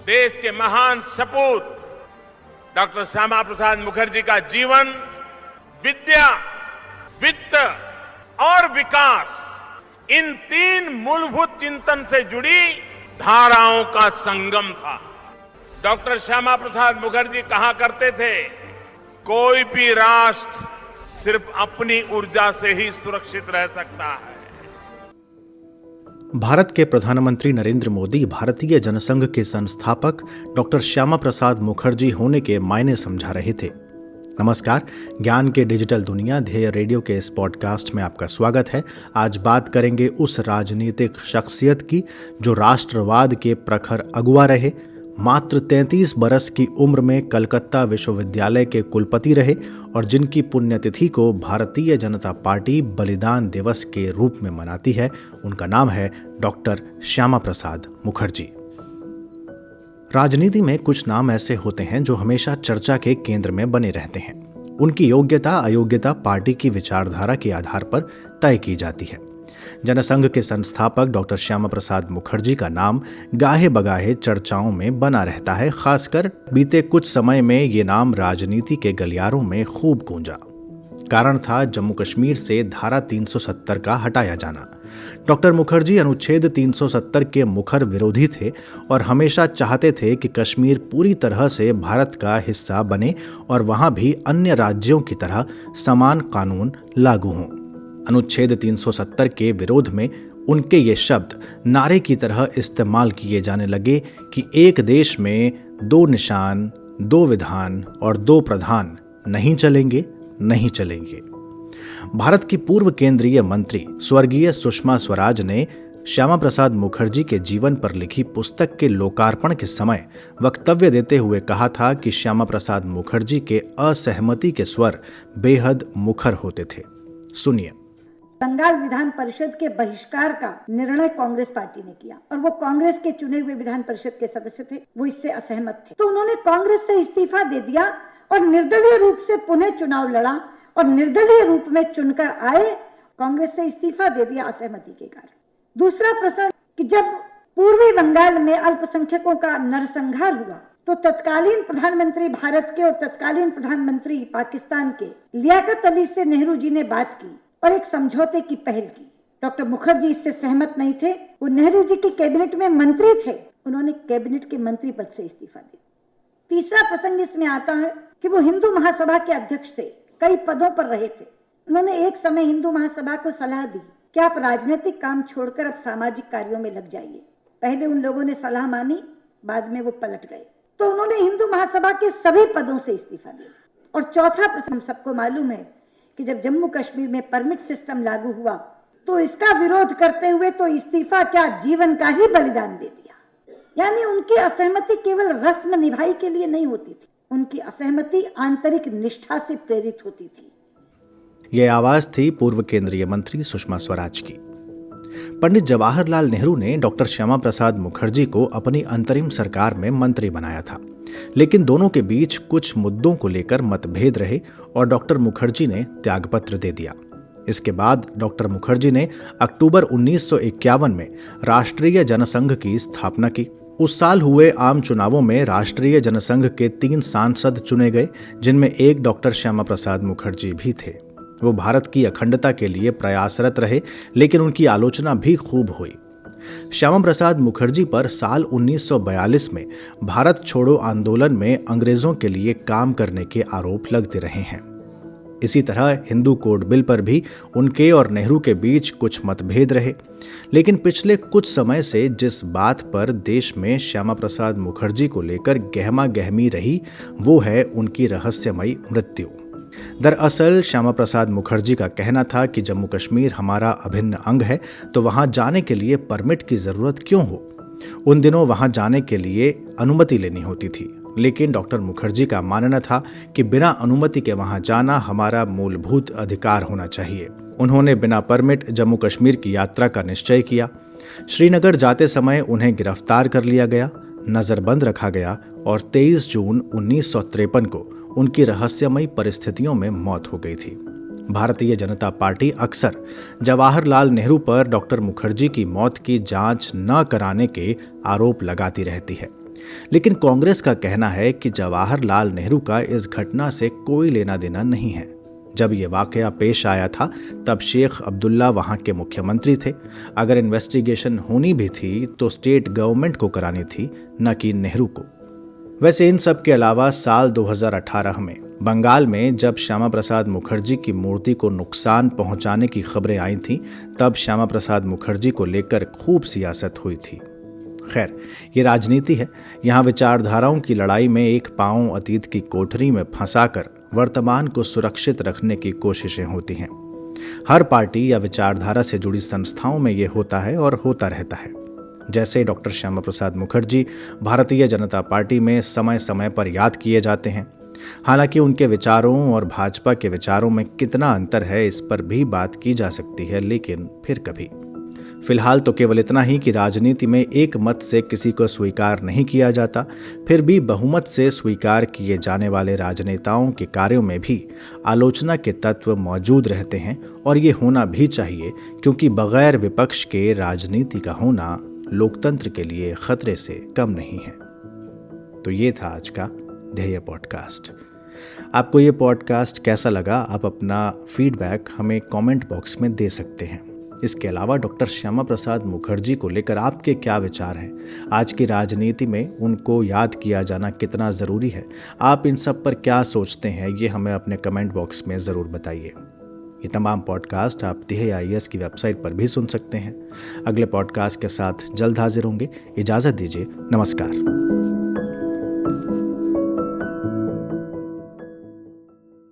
देश के महान सपूत डॉक्टर श्यामा प्रसाद मुखर्जी का जीवन विद्या, वित्त और विकास, इन तीन मूलभूत चिंतन से जुड़ी धाराओं का संगम था। डॉक्टर श्यामा प्रसाद मुखर्जी कहा करते थे, कोई भी राष्ट्र सिर्फ अपनी ऊर्जा से ही सुरक्षित रह सकता है। भारत के प्रधानमंत्री नरेंद्र मोदी भारतीय जनसंघ के संस्थापक डॉक्टर श्यामा प्रसाद मुखर्जी होने के मायने समझा रहे थे। नमस्कार, ज्ञान के डिजिटल दुनिया ध्येय रेडियो के इस पॉडकास्ट में आपका स्वागत है। आज बात करेंगे उस राजनीतिक शख्सियत की जो राष्ट्रवाद के प्रखर अगुवा रहे, मात्र 33 बरस की उम्र में कलकत्ता विश्वविद्यालय के कुलपति रहे और जिनकी पुण्यतिथि को भारतीय जनता पार्टी बलिदान दिवस के रूप में मनाती है। उनका नाम है डॉक्टर श्यामा प्रसाद मुखर्जी। राजनीति में कुछ नाम ऐसे होते हैं जो हमेशा चर्चा के केंद्र में बने रहते हैं। उनकी योग्यता अयोग्यता पार्टी की विचारधारा के आधार पर तय की जाती है। जनसंघ के संस्थापक डॉक्टर श्यामा प्रसाद मुखर्जी का नाम गाहे बगाहे चर्चाओं में बना रहता है। खासकर बीते कुछ समय में ये नाम राजनीति के गलियारों में खूब गूंजा। कारण था जम्मू कश्मीर से धारा 370 का हटाया जाना। डॉक्टर मुखर्जी अनुच्छेद 370 के मुखर विरोधी थे और हमेशा चाहते थे कि कश्मीर पूरी तरह से भारत का हिस्सा बने और वहां भी अन्य राज्यों की तरह समान कानून लागू हों। अनुच्छेद 370 के विरोध में उनके ये शब्द नारे की तरह इस्तेमाल किए जाने लगे कि एक देश में 2 निशान, 2 विधान और 2 प्रधान नहीं चलेंगे। भारत की पूर्व केंद्रीय मंत्री स्वर्गीय सुषमा स्वराज ने श्यामा प्रसाद मुखर्जी के जीवन पर लिखी पुस्तक के लोकार्पण के समय वक्तव्य देते हुए कहा था कि श्यामा प्रसाद मुखर्जी के असहमति के स्वर बेहद मुखर होते थे। सुनिए। बंगाल विधान परिषद के बहिष्कार का निर्णय कांग्रेस पार्टी ने किया और वो कांग्रेस के चुने हुए विधान परिषद के सदस्य थे, वो इससे असहमत थे। तो उन्होंने कांग्रेस से इस्तीफा दे दिया और निर्दलीय रूप से पुनः चुनाव लड़ा और निर्दलीय रूप में चुनकर आए, कांग्रेस से इस्तीफा दे दिया असहमति के कारण। दूसरा प्रसंग कि जब पूर्वी बंगाल में अल्पसंख्यकों का नरसंहार हुआ तो तत्कालीन प्रधानमंत्री भारत के और तत्कालीन प्रधानमंत्री पाकिस्तान के लियाकत अली से नेहरू जी ने बात की और एक समझौते की पहल की। डॉक्टर मुखर्जी इससे सहमत नहीं थे। वो नेहरू जी की कैबिनेट में मंत्री थे, उन्होंने कैबिनेट के मंत्री पद से इस्तीफा दिया। तीसरा प्रसंग इसमें आता है कि वो हिंदू महासभा के अध्यक्ष थे, कई पदों पर रहे थे। उन्होंने एक समय हिंदू महासभा को सलाह दी कि आप राजनीतिक काम छोड़कर अब सामाजिक कार्यों में लग जाइए। पहले उन लोगों ने सलाह मानी, बाद में वो पलट गए। तो उन्होंने हिंदू महासभा के सभी पदों से इस्तीफा दिया। और चौथा प्रसंग सबको मालूम है कि जब जम्मू कश्मीर में परमिट सिस्टम लागू हुआ तो इसका विरोध करते हुए तो इस्तीफा क्या जीवन का ही बलिदान दे दिया। यानी उनकी असहमति केवल रस्म निभाई के लिए नहीं होती थी, उनकी असहमति आंतरिक निष्ठा से प्रेरित होती थी। ये आवाज थी पूर्व केंद्रीय मंत्री सुषमा स्वराज की। पंडित जवाहरलाल नेहरू ने डॉक्टर श्यामा प्रसाद मुखर्जी को अपनी अंतरिम सरकार में मंत्री बनाया था, लेकिन दोनों के बीच कुछ मुद्दों को लेकर मतभेद रहे और डॉक्टर मुखर्जी ने त्यागपत्र दे दिया। इसके बाद डॉक्टर मुखर्जी ने अक्टूबर 1951 में राष्ट्रीय जनसंघ की स्थापना की। उस साल हुए आम चुनावों में राष्ट्रीय जनसंघ के 3 सांसद चुने गए, जिनमें एक डॉक्टर श्यामा प्रसाद मुखर्जी भी थे। वो भारत की अखंडता के लिए प्रयासरत रहे, लेकिन उनकी आलोचना भी खूब हुई। श्यामा प्रसाद मुखर्जी पर साल 1942 में भारत छोड़ो आंदोलन में अंग्रेजों के लिए काम करने के आरोप लगते रहे हैं। इसी तरह हिंदू कोड बिल पर भी उनके और नेहरू के बीच कुछ मतभेद रहे, लेकिन पिछले कुछ समय से जिस बात पर देश में श्यामा प्रसाद मुखर्जी को लेकर गहमा गहमी रही, वो है उनकी रहस्यमयी मृत्यु। दरअसल श्यामा प्रसाद मुखर्जी का कहना था कि जम्मू कश्मीर हमारा अभिन्न अंग है, तो वहां जाने के लिए परमिट की जरूरत क्यों हो। उन दिनों वहां जाने के लिए अनुमति लेनी होती थी, लेकिन डॉक्टर मुखर्जी का मानना था कि बिना अनुमति के वहां जाना हमारा मूलभूत अधिकार होना चाहिए। उन्होंने बिना परमिट जम्मू कश्मीर की यात्रा का निश्चय किया। श्रीनगर जाते समय उन्हें गिरफ्तार कर लिया गया, नजरबंद रखा गया और 23 जून 1953 को उनकी रहस्यमयी परिस्थितियों में मौत हो गई थी। भारतीय जनता पार्टी अक्सर जवाहरलाल नेहरू पर डॉक्टर मुखर्जी की मौत की जांच न कराने के आरोप लगाती रहती है। लेकिन कांग्रेस का कहना है कि जवाहरलाल नेहरू का इस घटना से कोई लेना देना नहीं है। जब ये वाकया पेश आया था तब शेख अब्दुल्ला वहाँ के मुख्यमंत्री थे। अगर इन्वेस्टिगेशन होनी भी थी तो स्टेट गवर्नमेंट को करानी थी, न कि नेहरू को। वैसे इन सब के अलावा साल 2018 में बंगाल में जब श्यामा प्रसाद मुखर्जी की मूर्ति को नुकसान पहुंचाने की खबरें आई थीं, तब श्यामा प्रसाद मुखर्जी को लेकर खूब सियासत हुई थी। खैर, ये राजनीति है। यहाँ विचारधाराओं की लड़ाई में एक पांव अतीत की कोठरी में फंसाकर वर्तमान को सुरक्षित रखने की कोशिशें होती हैं। हर पार्टी या विचारधारा से जुड़ी संस्थाओं में ये होता है और होता रहता है। जैसे डॉक्टर श्यामा प्रसाद मुखर्जी भारतीय जनता पार्टी में समय समय पर याद किए जाते हैं। हालांकि उनके विचारों और भाजपा के विचारों में कितना अंतर है, इस पर भी बात की जा सकती है, लेकिन फिर कभी। फिलहाल तो केवल इतना ही कि राजनीति में एक मत से किसी को स्वीकार नहीं किया जाता, फिर भी बहुमत से स्वीकार किए जाने वाले राजनेताओं के कार्यों में भी आलोचना के तत्व मौजूद रहते हैं, और ये होना भी चाहिए, क्योंकि बगैर विपक्ष के राजनीति का होना लोकतंत्र के लिए खतरे से कम नहीं है। तो ये था आज का ध्येय पॉडकास्ट। आपको ये पॉडकास्ट कैसा लगा, आप अपना फीडबैक हमें कमेंट बॉक्स में दे सकते हैं। इसके अलावा डॉक्टर श्यामा प्रसाद मुखर्जी को लेकर आपके क्या विचार हैं? आज की राजनीति में उनको याद किया जाना कितना ज़रूरी है? आप इन सब पर क्या सोचते हैं, ये हमें अपने कमेंट बॉक्स में ज़रूर बताइए। ये तमाम पॉडकास्ट आप ध्येय IAS की वेबसाइट पर भी सुन सकते हैं। अगले पॉडकास्ट के साथ जल्द हाजिर होंगे। इजाज़त दीजिए। नमस्कार।